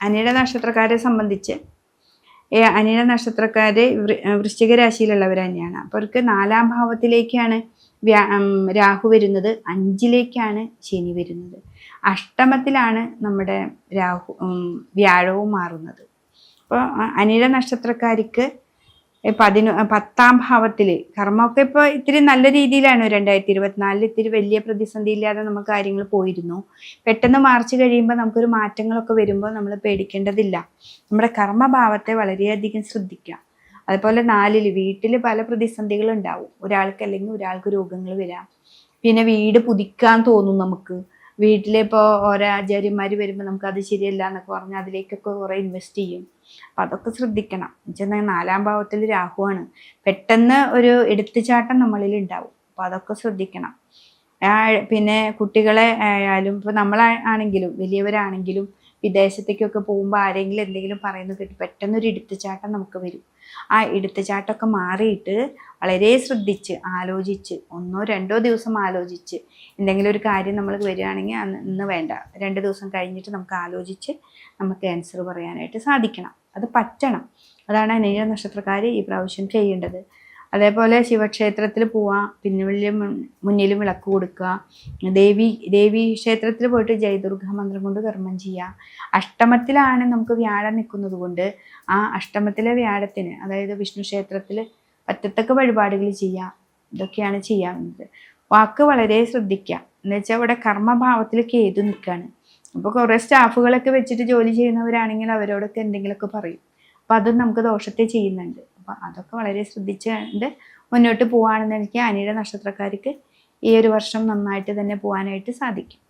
അനിഴ നക്ഷത്രക്കാരെ സംബന്ധിച്ച് അനിഴ നക്ഷത്രക്കാര് വൃശ്ചിക രാശിയിലുള്ളവർ തന്നെയാണ്. അപ്പോൾ അവർക്ക് 4-ാം ഭാവത്തിലേക്കാണ് രാഹു വരുന്നത്, 5ലേക്കാണ് ശനി വരുന്നത്, അഷ്ടമത്തിലാണ് നമ്മുടെ വ്യാഴവും മാറുന്നത്. അപ്പോൾ അനിഴ നക്ഷത്രക്കാർക്ക് 10-ാം ഭാവത്തിൽ കർമ്മമൊക്കെ ഇപ്പോൾ ഇത്തിരി നല്ല രീതിയിലാണ്. 2024 ഇത്തിരി വലിയ പ്രതിസന്ധി ഇല്ലാതെ നമുക്ക് കാര്യങ്ങൾ പോയിരുന്നു. പെട്ടെന്ന് മാർച്ച് കഴിയുമ്പോൾ നമുക്കൊരു മാറ്റങ്ങളൊക്കെ വരുമ്പോൾ നമ്മൾ പേടിക്കേണ്ടതില്ല. നമ്മുടെ കർമ്മഭാവത്തെ വളരെയധികം ശ്രദ്ധിക്കുക. അതുപോലെ 4 വീട്ടിൽ പല പ്രതിസന്ധികൾ ഉണ്ടാവും. ഒരാൾക്ക് അല്ലെങ്കിൽ ഒരാൾക്ക് രോഗങ്ങൾ വരാം. പിന്നെ വീട് പുതുക്കാൻ തോന്നും നമുക്ക്. വീട്ടിലിപ്പോൾ ഓരോ ആചാര്യന്മാർ വരുമ്പോൾ നമുക്കത് ശരിയല്ല എന്നൊക്കെ പറഞ്ഞാൽ അതിലേക്കൊക്കെ കുറേ ഇൻവെസ്റ്റ് ചെയ്യും. അപ്പം അതൊക്കെ ശ്രദ്ധിക്കണം. എന്നുവെച്ചാൽ 4-ാം ഭാവത്തിൽ രാഹുവാണ്. പെട്ടെന്ന് ഒരു എടുത്തുചാട്ടം നമ്മളിൽ ഉണ്ടാവും. അപ്പം അതൊക്കെ ശ്രദ്ധിക്കണം. പിന്നെ കുട്ടികളെ ആയാലും ഇപ്പോൾ നമ്മളാണെങ്കിലും വലിയവരാണെങ്കിലും വിദേശത്തേക്കൊക്കെ പോകുമ്പോൾ ആരെങ്കിലും എന്തെങ്കിലും പറയുന്നത് കേട്ട് പെട്ടെന്നൊരു എടുത്തുചാട്ടം നമുക്ക് വരും. ആ എടുത്തുചാട്ടമൊക്കെ മാറിയിട്ട് വളരെ ശ്രദ്ധിച്ച് ആലോചിച്ച് 1-2 ദിവസം ആലോചിച്ച് എന്തെങ്കിലും ഒരു കാര്യം നമ്മൾ വരികയാണെങ്കിൽ ഇന്ന് വേണ്ട, 2 ദിവസം കഴിഞ്ഞിട്ട് നമുക്ക് ആലോചിച്ച് നമുക്ക് ആൻസർ പറയാനായിട്ട് സാധിക്കണം. അത് പറ്റണം. അതാണ് അനിഴ നക്ഷത്രക്കാർ ഈ പ്രാവശ്യം ചെയ്യേണ്ടത്. അതേപോലെ ശിവക്ഷേത്രത്തിൽ പോവുക, പിന്നെ മുന്നിലും വിളക്ക് കൊടുക്കുക, ദേവി ക്ഷേത്രത്തിൽ പോയിട്ട് ജയദുർഗ മന്ത്രം കൊണ്ട് കർമ്മം ചെയ്യുക. അഷ്ടമത്തിലാണ് നമുക്ക് വ്യാഴം നിൽക്കുന്നത് കൊണ്ട് ആ അഷ്ടമത്തിലെ വ്യാഴത്തിന്, അതായത് വിഷ്ണു ക്ഷേത്രത്തിൽ പറ്റത്തക്ക വഴിപാടുകൾ ചെയ്യുക. ഇതൊക്കെയാണ് ചെയ്യാവുന്നത്. വാക്ക് വളരെ ശ്രദ്ധിക്കുക. എന്നുവെച്ചാൽ ഇവിടെ കർമ്മഭാവത്തിൽ കേതു നിൽക്കുകയാണ്. അപ്പോൾ കുറേ സ്റ്റാഫുകളൊക്കെ വെച്ചിട്ട് ജോലി ചെയ്യുന്നവരാണെങ്കിൽ അവരോടൊക്കെ എന്തെങ്കിലുമൊക്കെ പറയും. അപ്പോൾ അതും നമുക്ക് ദോഷത്തെ ചെയ്യുന്നുണ്ട്. അപ്പം അതൊക്കെ വളരെ ശ്രദ്ധിച്ചുകൊണ്ട് മുന്നോട്ട് പോവുകയാണെന്ന് എനിക്ക് അനിഴ നക്ഷത്രക്കാർക്ക് ഈ ഒരു വർഷം നന്നായിട്ട് തന്നെ പോകാനായിട്ട് സാധിക്കും.